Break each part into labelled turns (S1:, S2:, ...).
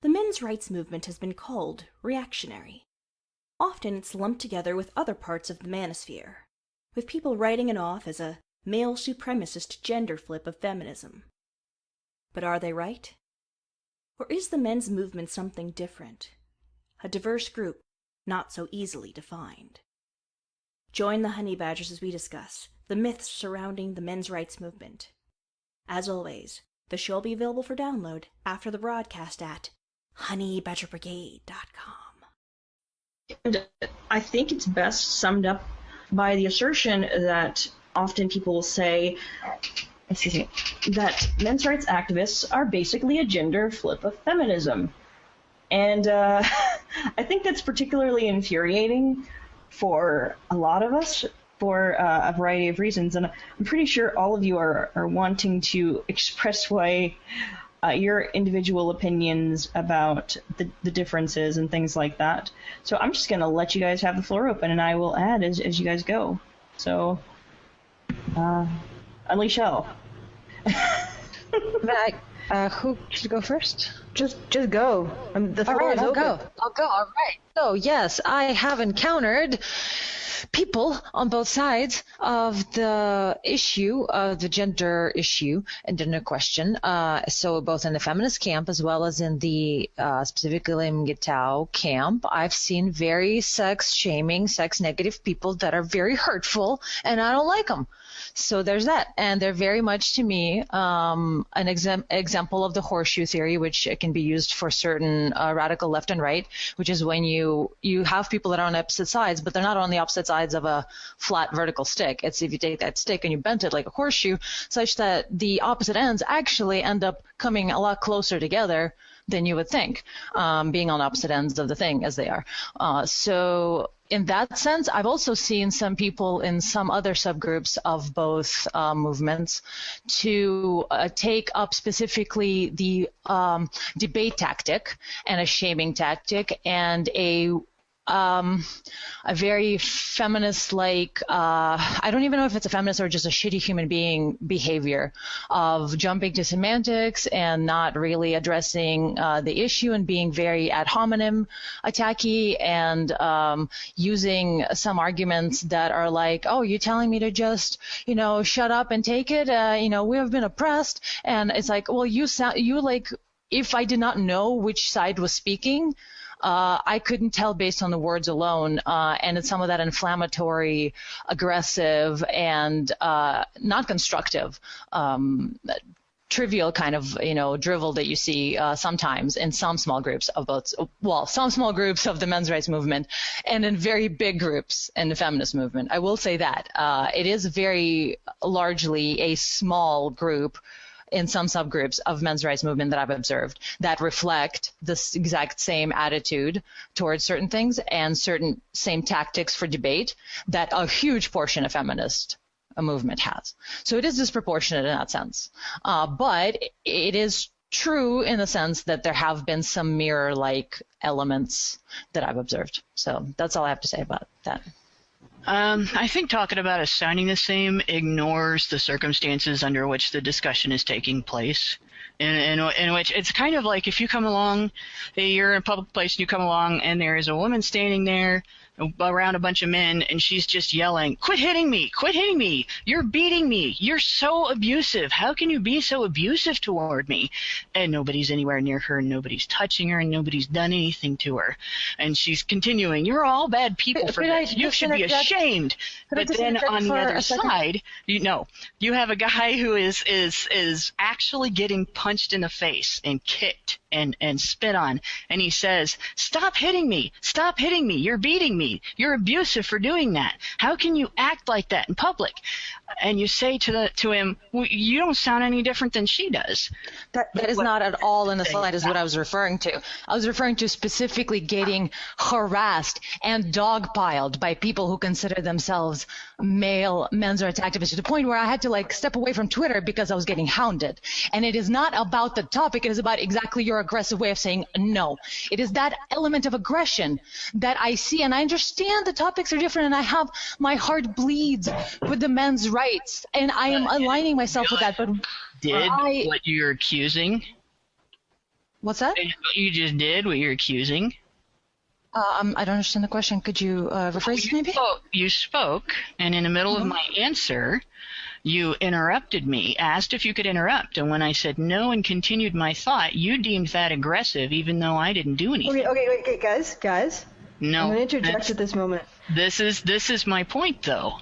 S1: The men's rights movement has been called reactionary. Often it's lumped together with other parts of the manosphere, with people writing it off as a male supremacist gender flip of feminism. But are they right? Or is the men's movement something different? A diverse group, not so easily defined. Join the Honey Badgers as we discuss the myths surrounding the men's rights movement. As always, the show will be available for download after the broadcast at honeybadgerbrigade.com.
S2: And I think it's best summed up by the assertion that often people will say, that men's rights activists are basically a gender flip of feminism. And I think that's particularly infuriating for a lot of us for a variety of reasons. And I'm pretty sure all of you are wanting to express why your individual opinions about the differences and things like that. So I'm just going to let you guys have the floor open, and I will add as you guys go. So, unleash hell.
S3: Who should go first?
S4: Just go. The floor is open.
S3: I'll go. All right. So yes, I have encountered people on both sides of the issue, the gender issue and gender question. So both in the feminist camp as well as in the specifically MGTOW camp, I've seen very sex-shaming, sex-negative people that are very hurtful, and I don't like them. So there's that, and they're very much to me an example of the horseshoe theory, which can be used for certain radical left and right, which is when you have people that are on opposite sides, but they're not on the opposite sides of a flat vertical stick. It's if you take that stick and you bent it like a horseshoe, such that the opposite ends actually end up coming a lot closer together than you would think, being on opposite ends of the thing as they are. So in that sense, I've also seen some people in some other subgroups of both movements to take up specifically the debate tactic and a shaming tactic and a very feminist-like, I don't even know if it's a feminist or just a shitty human being behavior of jumping to semantics and not really addressing the issue and being very ad hominem attacky and using some arguments that are like, oh, you're telling me to just, shut up and take it? We have been oppressed. And it's like, well, you like, if I did not know which side was speaking, I couldn't tell based on the words alone, and it's some of that inflammatory, aggressive, and not constructive, trivial kind of, drivel that you see sometimes in some small groups of both, some small groups of the men's rights movement and in very big groups in the feminist movement. I will say that. It is very largely a small group in some subgroups of men's rights movement that I've observed that reflect this exact same attitude towards certain things and certain same tactics for debate that a huge portion of feminist movement has. So it is disproportionate in that sense. But it is true in the sense that there have been some mirror-like elements that I've observed. So that's all I have to say about that.
S5: I think talking about us sounding the same ignores the circumstances under which the discussion is taking place. In which it's kind of like if you come along, you're in a public place and you come along and there is a woman standing there around a bunch of men and she's just yelling, quit hitting me, you're beating me, you're so abusive, how can you be so abusive toward me? And nobody's anywhere near her, and nobody's touching her, and nobody's done anything to her. And she's continuing, you're all bad people for this, you should be ashamed. But then on the other side, you have a guy who is actually getting punched in the face and kicked and spit on, and he says, stop hitting me, you're beating me, you're abusive for doing that, how can you act like that in public? And you say to him, well, you don't sound any different than she does.
S3: That is not at all in the slightest what I was referring to. I was referring to specifically getting harassed and dogpiled by people who consider themselves male men's rights activists, to the point where I had to step away from Twitter because I was getting hounded. And it is not about the topic, it is about exactly your aggressive way of saying no. It is that element of aggression that I see, and I understand the topics are different, and my heart bleeds with the men's rights, and I am aligning myself with that. But
S5: what you're accusing
S3: What's that?
S5: You just did what you're accusing.
S3: I don't understand the question. Could you rephrase it maybe?
S5: You spoke, and in the middle of my answer, you interrupted me, asked if you could interrupt, and when I said no and continued my thought, you deemed that aggressive, even though I didn't do anything.
S4: Okay, guys.
S5: No.
S4: I'm going to interject at this moment.
S5: This is my point, though.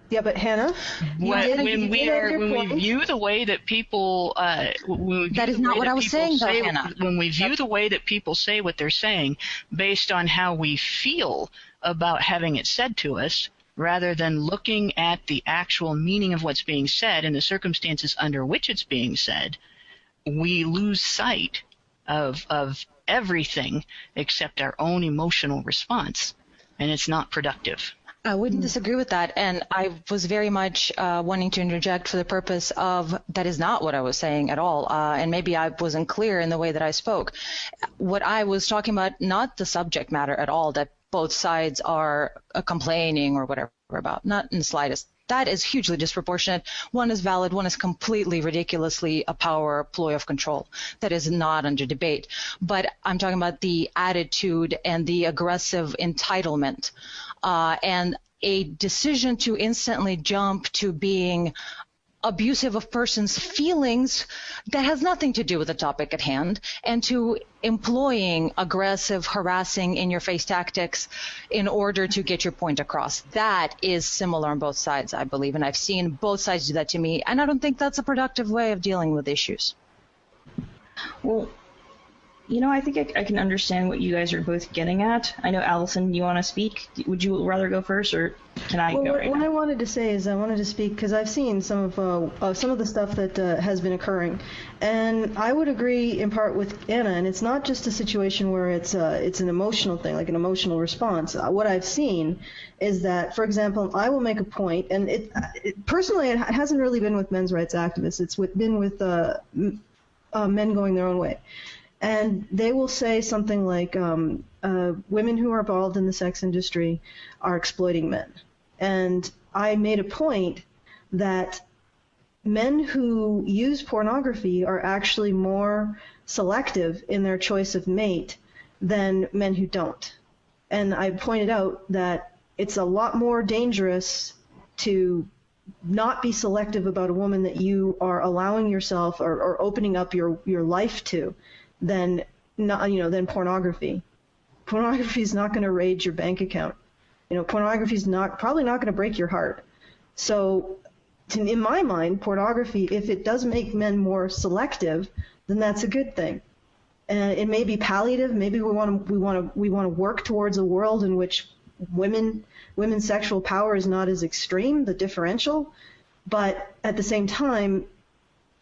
S4: Yeah, but Hannah,
S5: when we view the way that people
S3: that is not what I was saying, though, Hannah.
S5: When we view the way that people say what they're saying based on how we feel about having it said to us, rather than looking at the actual meaning of what's being said and the circumstances under which it's being said, we lose sight of everything except our own emotional response, and it's not productive.
S3: I wouldn't disagree with that, and I was very much wanting to interject for the purpose of that is not what I was saying at all, and maybe I wasn't clear in the way that I spoke. What I was talking about, not the subject matter at all, that both sides are complaining or whatever about, not in the slightest. That is hugely disproportionate. One is valid, one is completely ridiculously a power ploy of control. That is not under debate. But I'm talking about the attitude and the aggressive entitlement and a decision to instantly jump to being abusive of person's feelings that has nothing to do with the topic at hand, and to employing aggressive, harassing, in-your-face tactics in order to get your point across. That is similar on both sides, I believe, and I've seen both sides do that to me, and I don't think that's a productive way of dealing with issues.
S2: Well, I think I can understand what you guys are both getting at. I know, Allison, you want to speak? Would you rather go first, or can I go right now?
S4: What I wanted to say is I wanted to speak because I've seen some of the stuff that has been occurring, and I would agree in part with Anna. And it's not just a situation where it's an emotional thing, like an emotional response. What I've seen is that, for example, I will make a point, and personally, it hasn't really been with men's rights activists. It's been with men going their own way. And they will say something like, women who are involved in the sex industry are exploiting men. And I made a point that men who use pornography are actually more selective in their choice of mate than men who don't. And I pointed out that it's a lot more dangerous to not be selective about a woman that you are allowing yourself or opening up your life to than pornography. Pornography is not going to raid your bank account. Pornography is probably not going to break your heart. So, in my mind, pornography, if it does make men more selective, then that's a good thing. And it may be palliative. Maybe we want to work towards a world in which women's sexual power is not as extreme, the differential. But at the same time,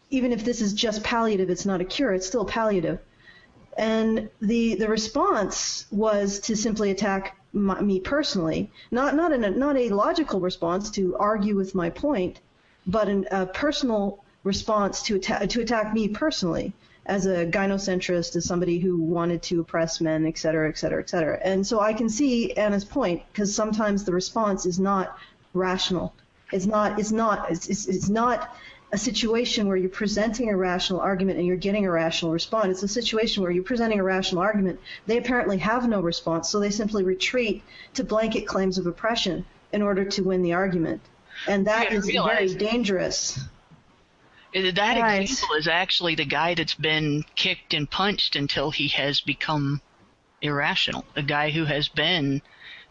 S4: even if this is just palliative, it's not a cure. It's still palliative. And the response was to simply attack me personally, not a logical response to argue with my point, but a personal response to attack me personally as a gynocentrist, as somebody who wanted to oppress men, et cetera, et cetera, et cetera. And so I can see Anna's point, because sometimes the response is not rational. It's not a situation where you're presenting a rational argument and you're getting a rational response. It's a situation where you're presenting a rational argument. They apparently have no response, so they simply retreat to blanket claims of oppression in order to win the argument. And that is very dangerous.
S5: That example is actually the guy that's been kicked and punched until he has become irrational. A guy who has been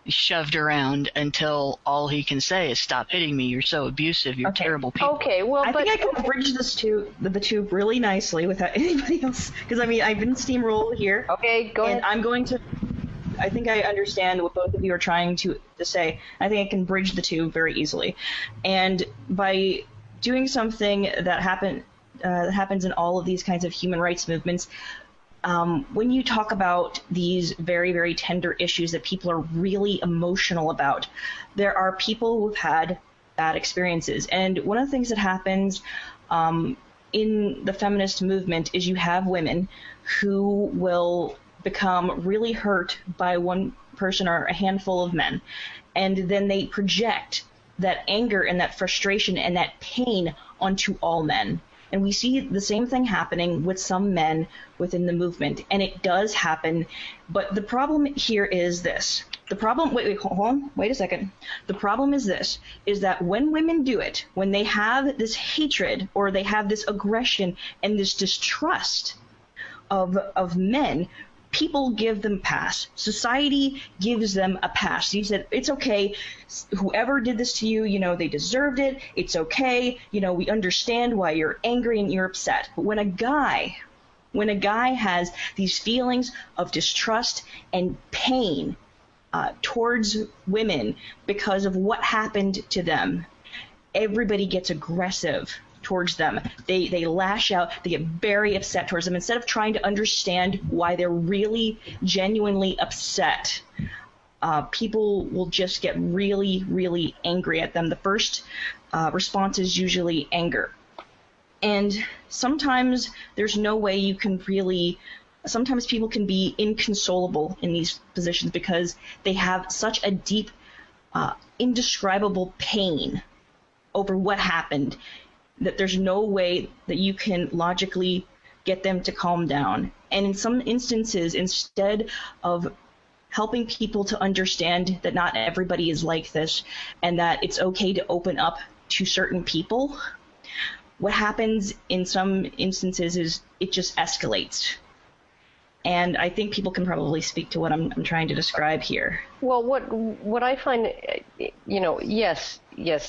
S5: shoved around until all he can say is, "Stop hitting me, you're so abusive, you're terrible people."
S2: Okay, well, I think I can bridge the two really nicely without anybody else, because I've been steamrolled here.
S4: Okay, go ahead.
S2: I think I understand what both of you are trying to say. I think I can bridge the two very easily. And by doing something that happens in all of these kinds of human rights movements, when you talk about these very, very tender issues that people are really emotional about, there are people who've had bad experiences. And one of the things that happens in the feminist movement is you have women who will become really hurt by one person or a handful of men, and then they project that anger and that frustration and that pain onto all men. And we see the same thing happening with some men within the movement, and it does happen. But the problem here is this. The problem, hold on, wait a second. The problem is this, is that when women do it, when they have this hatred or they have this aggression and this distrust of men, people give them pass. Society gives them a pass. You said, it's okay. Whoever did this to you, you know, they deserved it. It's okay. You know, we understand why you're angry and you're upset. But when a guy has these feelings of distrust and pain towards women because of what happened to them, everybody gets aggressive towards them. They lash out, they get very upset towards them instead of trying to understand why they're really genuinely upset. People will just get really, really angry at them. The first response is usually anger. And sometimes there's no way you can really, sometimes people can be inconsolable in these positions because they have such a deep, indescribable pain over what happened that there's no way that you can logically get them to calm down. And in some instances, instead of helping people to understand that not everybody is like this and that it's okay to open up to certain people, what happens in some instances is it just escalates. And I think people can probably speak to what I'm trying to describe here.
S6: Well, what I find, you know, yes,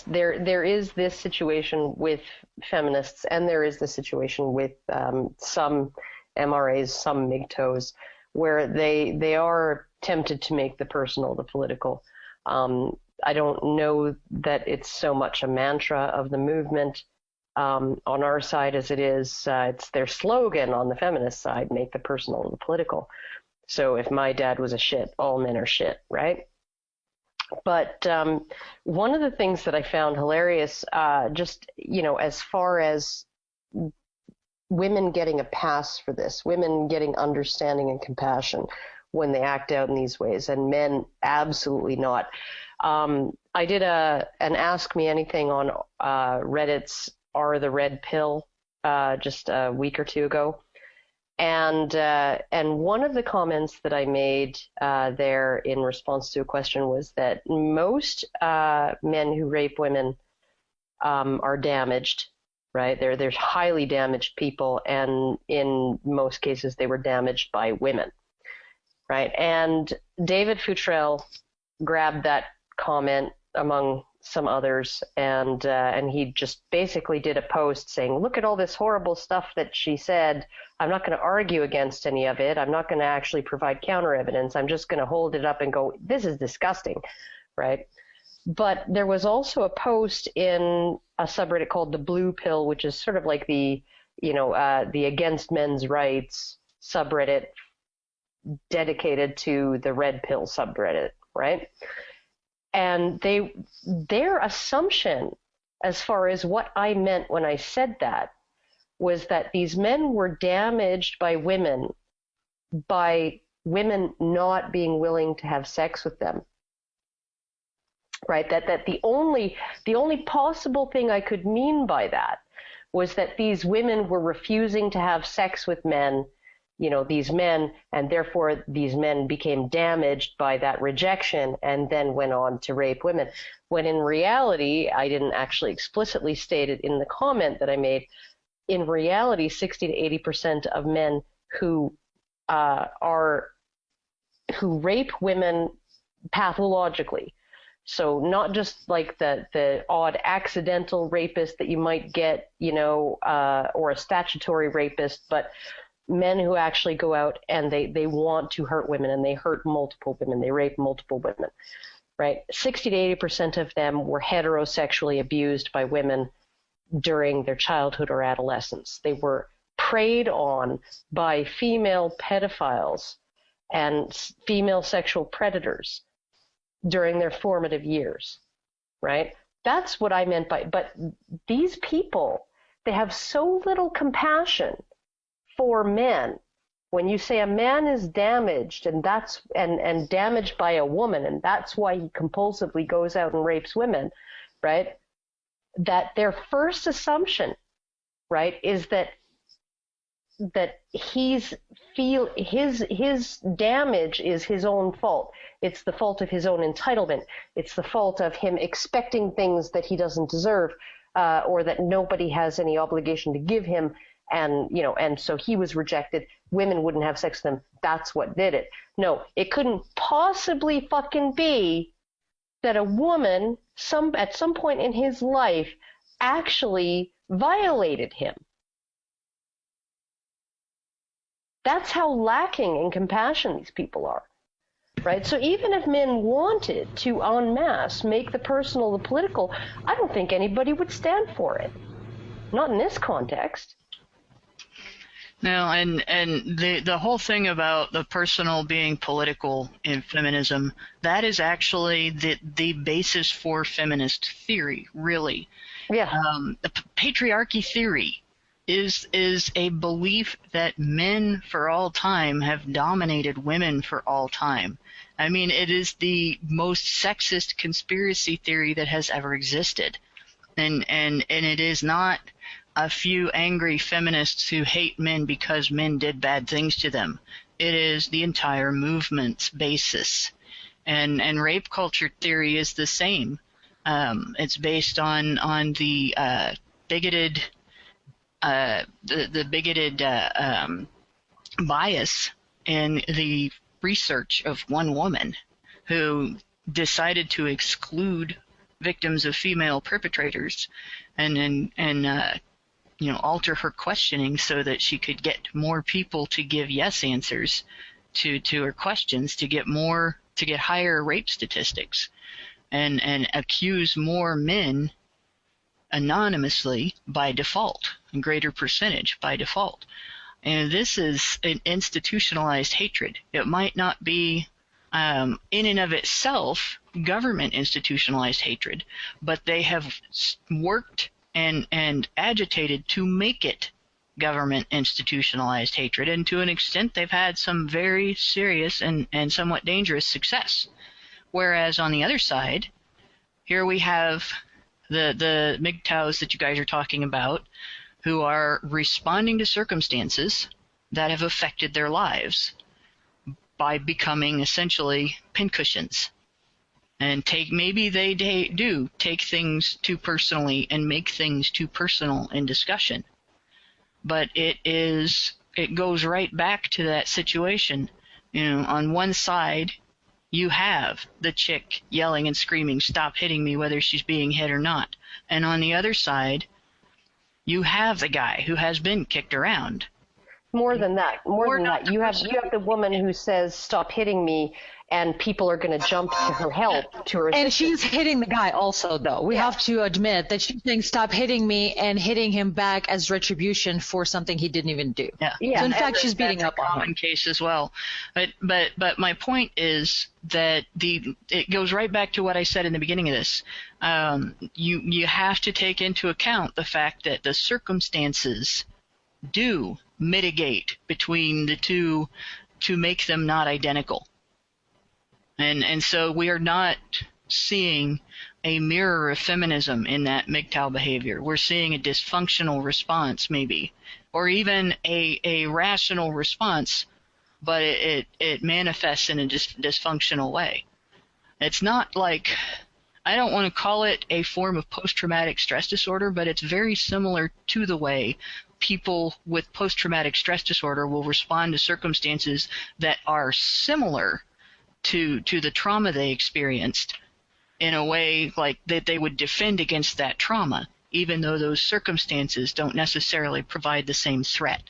S6: there is this situation with feminists, and there is this situation with some MRAs, some MGTOWs, where they are tempted to make the personal the political. I don't know that it's so much a mantra of the movement on our side as it is, it's their slogan on the feminist side, make the personal the political. So if my dad was a shit, all men are shit, right? But one of the things that I found hilarious, just, you know, as far as women getting a pass for this, women getting understanding and compassion when they act out in these ways, and men absolutely not. I did an Ask Me Anything on Reddit's Are the Red Pill just a week or two ago. And one of the comments that I made there in response to a question was that most men who rape women are damaged, right? They're highly damaged people, and in most cases they were damaged by women, right? And David Futrell grabbed that comment among some others, and he just basically did a post saying, look at all this horrible stuff that she said. I'm not going to argue against any of it. I'm not going to actually provide counter evidence. I'm just going to hold it up and go, this is disgusting, right? But there was also a post in a subreddit called the Blue Pill, which is sort of like the, you know, the Against Men's Rights subreddit dedicated to the Red Pill subreddit, right? And their assumption, as far as what I meant when I said that, was that these men were damaged by women not being willing to have sex with them, right? That the only possible thing I could mean by that was that these women were refusing to have sex with men, you know, these men, and therefore these men became damaged by that rejection and then went on to rape women. When in reality, I didn't actually explicitly state it in the comment that I made, in reality, 60 to 80% of men who rape women pathologically, so not just like the odd accidental rapist that you might get, you know, or a statutory rapist, but men who actually go out and they want to hurt women, and they hurt multiple women, they rape multiple women, right? 60 to 80% of them were heterosexually abused by women during their childhood or adolescence. They were preyed on by female pedophiles and female sexual predators during their formative years, right? That's what I meant by, but these people, they have so little compassion for men. When you say a man is damaged and damaged by a woman, and that's why he compulsively goes out and rapes women, right? That their first assumption right, is that his damage is his own fault. It's the fault of his own entitlement. It's the fault of him expecting things that he doesn't deserve, or that nobody has any obligation to give him. And so he was rejected. Women wouldn't have sex with him. That's what did it. No, it couldn't possibly fucking be that a woman at some point in his life actually violated him. That's how lacking in compassion these people are, right? So even if men wanted to en masse make the personal the political, I don't think anybody would stand for it. Not in this context.
S5: No, and the whole thing about the personal being political in feminism, that is actually the basis for feminist theory, really.
S6: Yeah.
S5: The patriarchy theory is a belief that men for all time have dominated women for all time. I mean, it is the most sexist conspiracy theory that has ever existed. And it is not a few angry feminists who hate men because men did bad things to them. It is the entire movement's basis. And rape culture theory is the same. It's based on the bigoted bias in the research of one woman who decided to exclude victims of female perpetrators and alter her questioning so that she could get more people to give yes answers to her questions, to get higher rape statistics, and accuse more men anonymously by default, a greater percentage by default. And this is an institutionalized hatred. It might not be in and of itself government institutionalized hatred, but they have worked and agitated to make it government institutionalized hatred, and to an extent they've had some very serious and somewhat dangerous success. Whereas on the other side, here we have the MGTOWs that you guys are talking about, who are responding to circumstances that have affected their lives by becoming essentially pincushions. And maybe they do take things too personally and make things too personal in discussion. But it goes right back to that situation. On one side, you have the chick yelling and screaming, "Stop hitting me," whether she's being hit or not. And on the other side, you have the guy who has been kicked around.
S6: More than that. You have the woman who says, "Stop hitting me," and people are going to jump to her help, to her assistance.
S3: And she's hitting the guy also, though. We have to admit that she's saying, "Stop hitting me," and hitting him back as retribution for something he didn't even do.
S5: Yeah.
S3: So in fact, she's beating up on him.
S5: That's a common case as well. But my point is that it goes right back to what I said in the beginning of this. You have to take into account the fact that the circumstances do mitigate between the two to make them not identical. And so we are not seeing a mirror of feminism in that MGTOW behavior. We're seeing a dysfunctional response, maybe, or even a rational response, but it manifests in a dysfunctional way. It's not like, I don't want to call it a form of post-traumatic stress disorder, but it's very similar to the way people with post-traumatic stress disorder will respond to circumstances that are similar to the trauma they experienced, in a way like that they would defend against that trauma, even though those circumstances don't necessarily provide the same threat.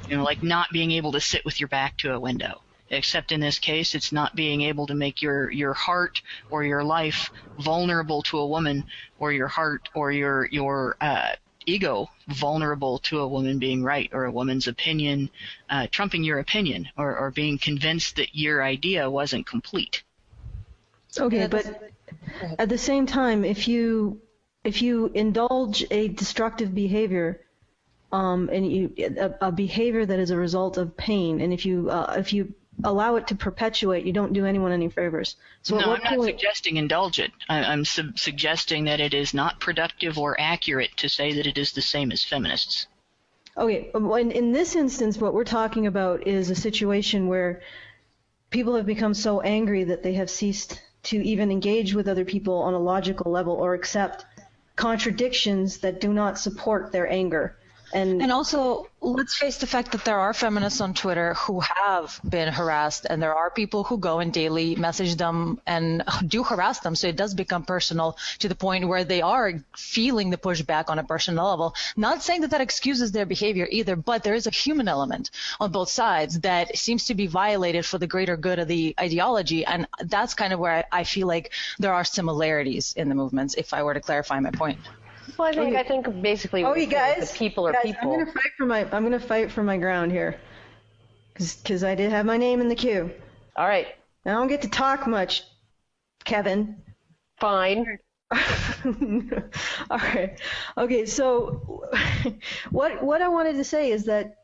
S5: Like not being able to sit with your back to a window. Except in this case, it's not being able to make your heart or your life vulnerable to a woman, or your heart or your ego vulnerable to a woman being right, or a woman's opinion trumping your opinion, or being convinced that your idea wasn't complete.
S4: Okay, but at the same time, if you indulge a destructive behavior, and a behavior that is a result of pain, and if you allow it to perpetuate, you don't do anyone any favors. So
S5: No,
S4: at what
S5: I'm not
S4: point,
S5: suggesting indulge it. I'm suggesting that it is not productive or accurate to say that it is the same as feminists.
S4: okay, in this instance, what we're talking about is a situation where people have become so angry that they have ceased to even engage with other people on a logical level or accept contradictions that do not support their anger.
S3: And also, let's face the fact that there are feminists on Twitter who have been harassed, and there are people who go and daily message them and do harass them. So it does become personal to the point where they are feeling the pushback on a personal level. Not saying that that excuses their behavior either, but there is a human element on both sides that seems to be violated for the greater good of the ideology. And that's kind of where I feel like there are similarities in the movements, if I were to clarify my point.
S6: Well, I think basically
S4: you guys,
S6: the people are
S4: guys,
S6: people.
S4: I'm gonna fight for my ground here, because I did have my name in the queue.
S6: All right.
S4: I don't get to talk much, Kevin.
S6: Fine.
S4: All right. Okay. So, what I wanted to say is that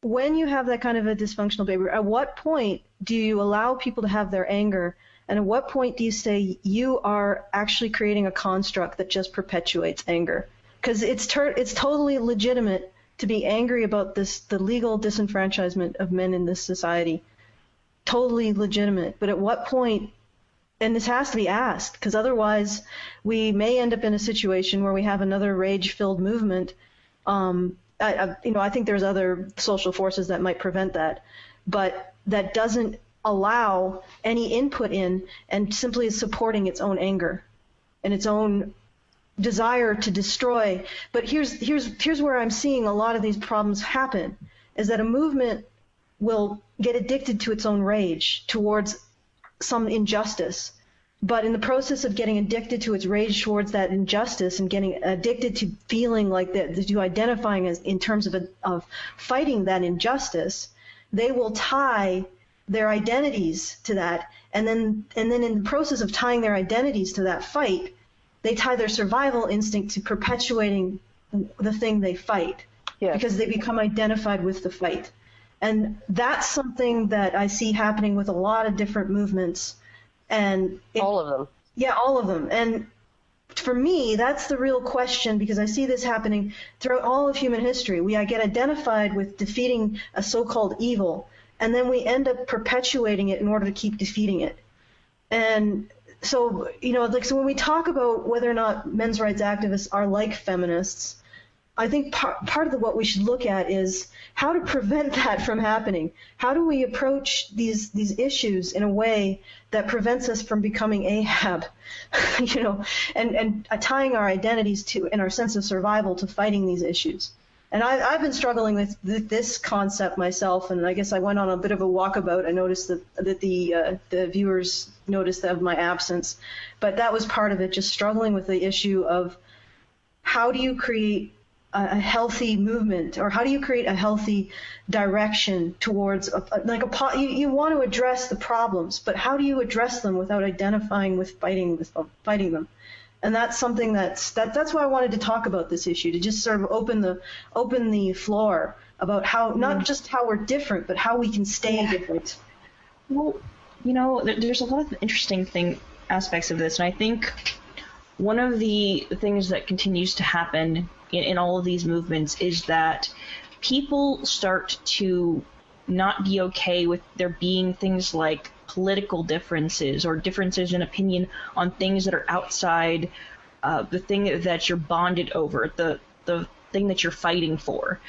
S4: when you have that kind of a dysfunctional behavior, at what point do you allow people to have their anger? And at what point do you say you are actually creating a construct that just perpetuates anger? Because it's totally legitimate to be angry about the legal disenfranchisement of men in this society. Totally legitimate. But at what point, and this has to be asked, because otherwise we may end up in a situation where we have another rage-filled movement. I think there's other social forces that might prevent that, but that doesn't allow any input in and simply is supporting its own anger and its own desire to destroy. But here's where I'm seeing a lot of these problems happen, is that a movement will get addicted to its own rage towards some injustice. But in the process of getting addicted to its rage towards that injustice and getting addicted to feeling like that, to identifying as in terms of fighting that injustice, they will tie their identities to that, and then in the process of tying their identities to that fight, they tie their survival instinct to perpetuating the thing they fight, because they become identified with the fight. And that's something that I see happening with a lot of different movements. And
S6: all of them.
S4: Yeah, all of them. And for me, that's the real question, because I see this happening throughout all of human history. We get identified with defeating a so-called evil, and then we end up perpetuating it in order to keep defeating it. And so, so when we talk about whether or not men's rights activists are like feminists, I think part of what we should look at is how to prevent that from happening. How do we approach these issues in a way that prevents us from becoming Ahab, and tying our identities to and our sense of survival to fighting these issues. And I've been struggling with this concept myself, and I guess I went on a bit of a walkabout. I noticed that the viewers noticed of my absence, but that was part of it, just struggling with the issue of how do you create a healthy movement, or how do you create a healthy direction towards you want to address the problems, but how do you address them without identifying with fighting them? And that's something that's why I wanted to talk about this issue, to just sort of open the floor about how not just how we're different, but how we can stay different.
S2: Well, there's a lot of interesting aspects of this, and I think one of the things that continues to happen in all of these movements is that people start to not be okay with there being things like political differences or differences in opinion on things that are outside the thing that you're bonded over, the thing that you're fighting for.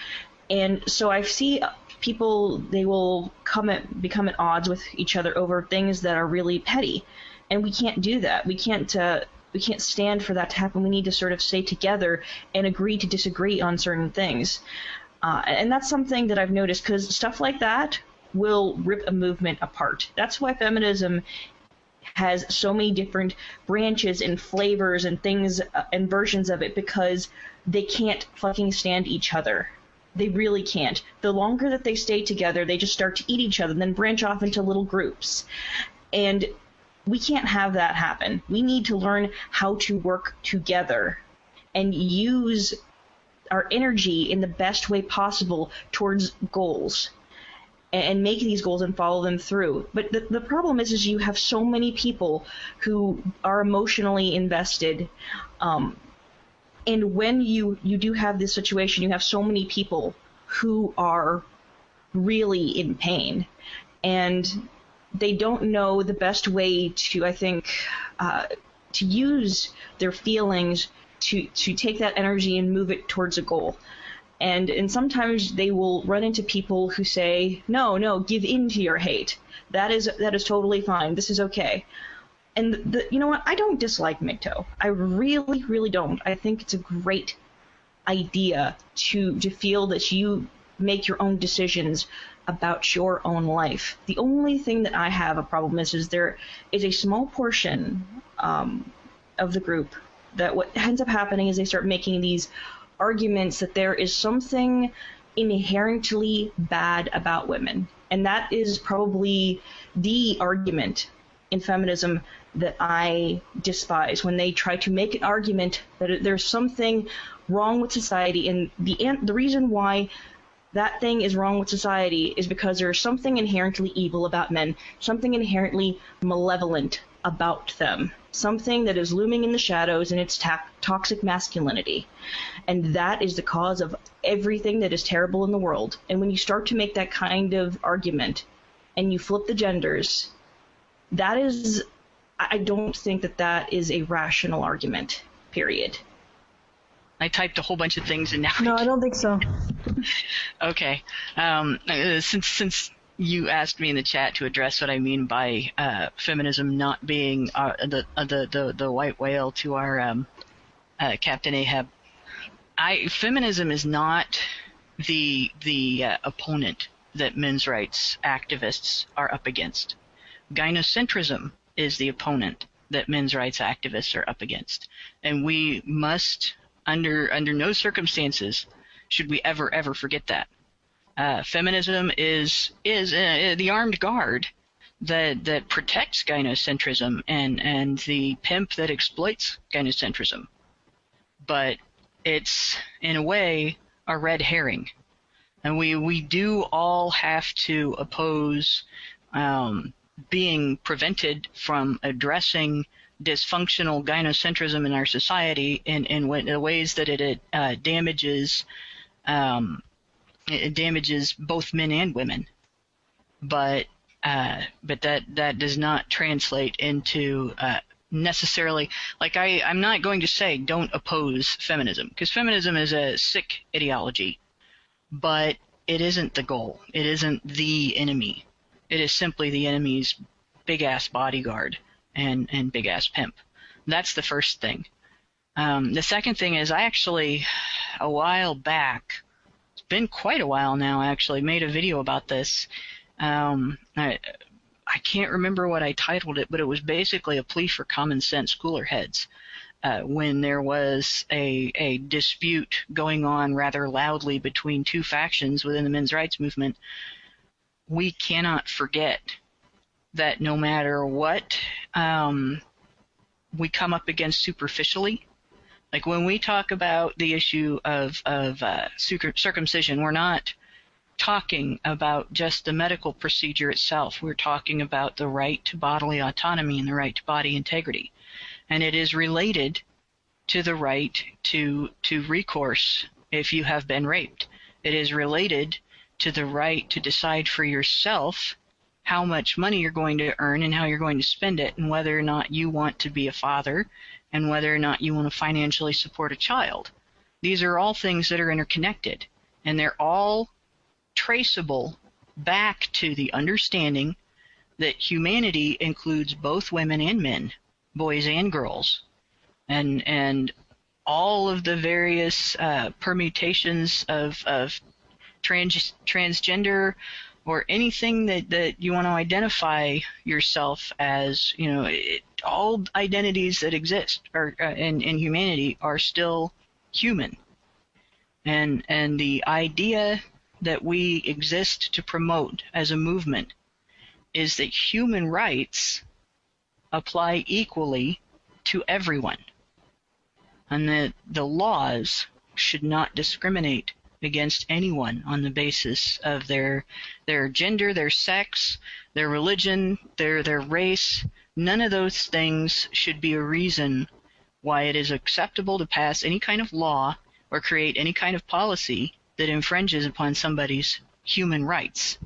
S2: And so I see people, they will become at odds with each other over things that are really petty. And we can't do that. We can't stand for that to happen. We need to sort of stay together and agree to disagree on certain things. And that's something that I've noticed, because stuff like that will rip a movement apart. That's why feminism has so many different branches and flavors and things and versions of it, because they can't fucking stand each other. They really can't. The longer that they stay together, they just start to eat each other and then branch off into little groups. And we can't have that happen. We need to learn how to work together and use our energy in the best way possible towards goals. and make these goals and follow them through. But the problem is you have so many people who are emotionally invested. And when you do have this situation, you have so many people who are really in pain, and they don't know the best way to, I think, to use their feelings to take that energy and move it towards a goal. And sometimes they will run into people who say, no, give in to your hate. That is totally fine. This is okay. And you know what? I don't dislike MGTOW. I really, really don't. I think it's a great idea to feel that you make your own decisions about your own life. The only thing that I have a problem is there is a small portion of the group that what ends up happening is they start making these arguments that there is something inherently bad about women. And that is probably the argument in feminism that I despise, when they try to make an argument that there's something wrong with society. And the reason why that thing is wrong with society is because there's something inherently evil about men, something inherently malevolent about them, something that is looming in the shadows, and it's toxic masculinity. And that is the cause of everything that is terrible in the world. And when you start to make that kind of argument and you flip the genders, that is, I don't think that is a rational argument, period.
S5: I typed a whole bunch of things in now.
S4: No, I don't think so.
S5: Okay. Since you asked me in the chat to address what I mean by feminism not being the white whale to our Captain Ahab, feminism is not the opponent that men's rights activists are up against. Gynocentrism is the opponent that men's rights activists are up against, and we must, under no circumstances, should we ever forget that. Feminism is the armed guard that protects gynocentrism and the pimp that exploits gynocentrism. But it's, in a way, a red herring. And we do all have to oppose being prevented from addressing dysfunctional gynocentrism in our society in ways that it damages both men and women, but that does not translate into necessarily, like, I'm not going to say don't oppose feminism, because feminism is a sick ideology, but it isn't the goal. It isn't the enemy. It is simply the enemy's big-ass bodyguard and big-ass pimp. That's the first thing. The second thing is, I actually, a while back, it's been quite a while now actually, made a video about this. I can't remember what I titled it, but it was basically a plea for common sense cooler heads. When there was a dispute going on rather loudly between two factions within the men's rights movement, we cannot forget that no matter what we come up against superficially, like when we talk about the issue of circumcision, we're not talking about just the medical procedure itself. We're talking about the right to bodily autonomy and the right to body integrity. And it is related to the right to recourse if you have been raped. It is related to the right to decide for yourself how much money you're going to earn and how you're going to spend it, and whether or not you want to be a father and whether or not you want to financially support a child. These are all things that are interconnected, and they're all traceable back to the understanding that humanity includes both women and men, boys and girls, and all of the various permutations of transgender or anything that you want to identify yourself as. All identities that exist in humanity are still human, and the idea that we exist to promote as a movement is that human rights apply equally to everyone, and that the laws should not discriminate against anyone on the basis of their gender, their sex, their religion, their race. None of those things should be a reason why it is acceptable to pass any kind of law or create any kind of policy that infringes upon somebody's human rights.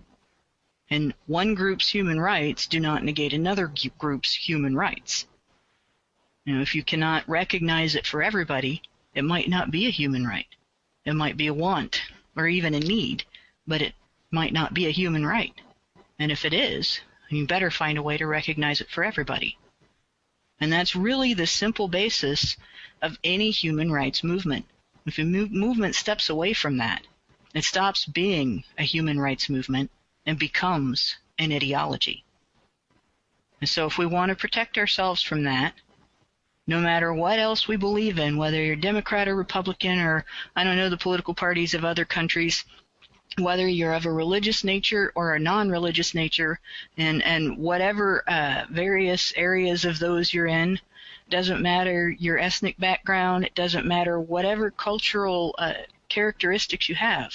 S5: And one group's human rights do not negate another group's human rights. If you cannot recognize it for everybody, it might not be a human right. It might be a want or even a need, but it might not be a human right. And if it is, you better find a way to recognize it for everybody. And that's really the simple basis of any human rights movement. If a movement steps away from that, it stops being a human rights movement and becomes an ideology. And so if we want to protect ourselves from that, no matter what else we believe in, whether you're Democrat or Republican or, I don't know, the political parties of other countries, whether you're of a religious nature or a non-religious nature, and whatever various areas of those you're in, doesn't matter your ethnic background, it doesn't matter whatever cultural characteristics you have.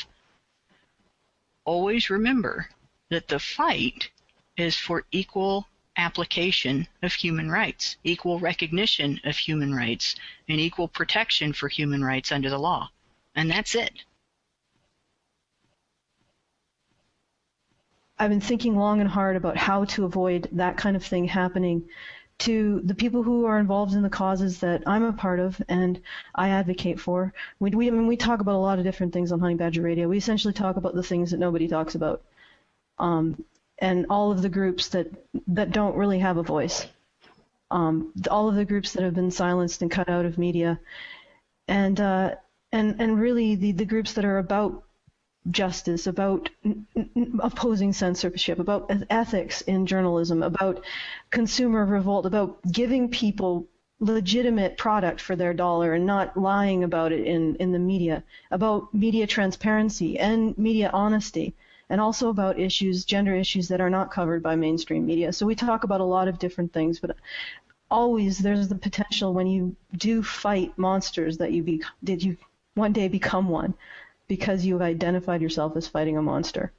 S5: Always remember that the fight is for equal application of human rights, equal recognition of human rights, and equal protection for human rights under the law. And that's it.
S4: I've been thinking long and hard about how to avoid that kind of thing happening to the people who are involved in the causes that I'm a part of and I advocate for. We talk about a lot of different things on Honey Badger Radio. We essentially talk about the things that nobody talks about. And all of the groups that don't really have a voice, all of the groups that have been silenced and cut out of media, and really the groups that are about justice, about opposing censorship, about ethics in journalism, about consumer revolt, about giving people legitimate product for their dollar and not lying about it in the media, about media transparency and media honesty, and also about issues, gender issues that are not covered by mainstream media. So we talk about a lot of different things, but always there's the potential when you do fight monsters that you one day become one because you've identified yourself as fighting a monster.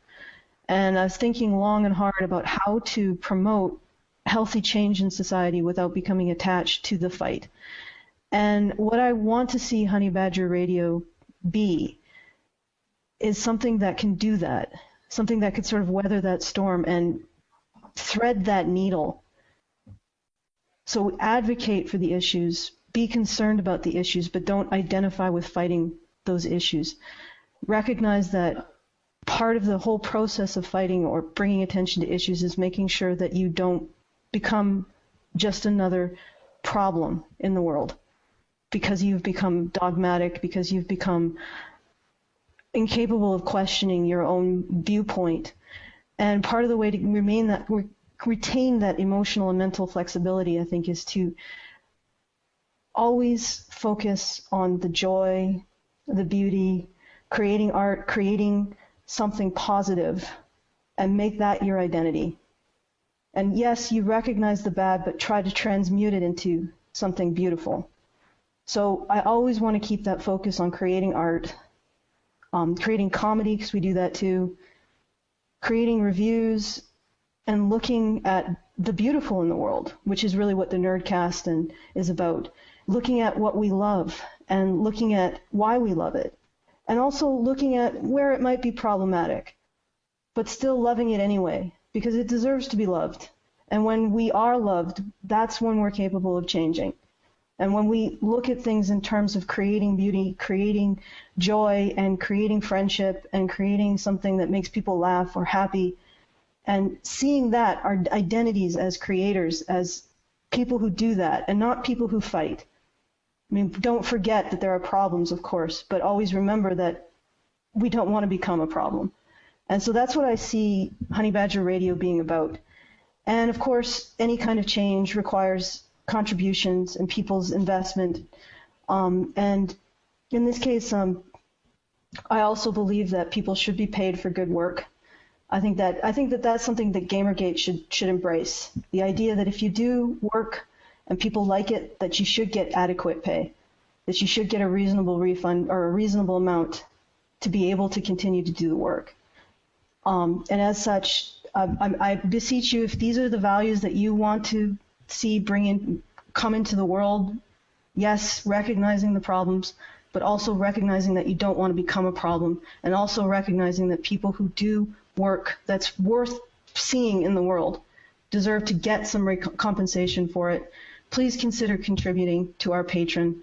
S4: And I was thinking long and hard about how to promote healthy change in society without becoming attached to the fight. And what I want to see Honey Badger Radio be is something that can do that, something that could sort of weather that storm and thread that needle. So advocate for the issues, be concerned about the issues, but don't identify with fighting those issues. Recognize that part of the whole process of fighting or bringing attention to issues is making sure that you don't become just another problem in the world because you've become dogmatic, because you've become incapable of questioning your own viewpoint. And part of the way to retain that emotional and mental flexibility, I think, is to always focus on the joy, the beauty, creating art, creating something positive, and make that your identity. And yes, you recognize the bad, but try to transmute it into something beautiful. So I always want to keep that focus on creating art, creating comedy, because we do that too, creating reviews, and looking at the beautiful in the world, which is really what the Nerdcast is about. Looking at what we love and looking at why we love it. And also looking at where it might be problematic, but still loving it anyway, because it deserves to be loved. And when we are loved, that's when we're capable of changing. And when we look at things in terms of creating beauty, creating joy, and creating friendship, and creating something that makes people laugh or happy, and seeing that our identities as creators, as people who do that, and not people who fight. I mean, don't forget that there are problems, of course, but always remember that we don't want to become a problem. And so that's what I see Honey Badger Radio being about. And of course, any kind of change requires contributions and people's investment. And in this case, I also believe that people should be paid for good work. I think that that's something that Gamergate should embrace. The idea that if you do work and people like it, that you should get adequate pay, that you should get a reasonable refund or a reasonable amount to be able to continue to do the work. And as such, I beseech you, if these are the values that you want to see come into the world, yes, recognizing the problems, but also recognizing that you don't want to become a problem, and also recognizing that people who do work that's worth seeing in the world deserve to get some compensation for it. Please consider contributing to our Patreon.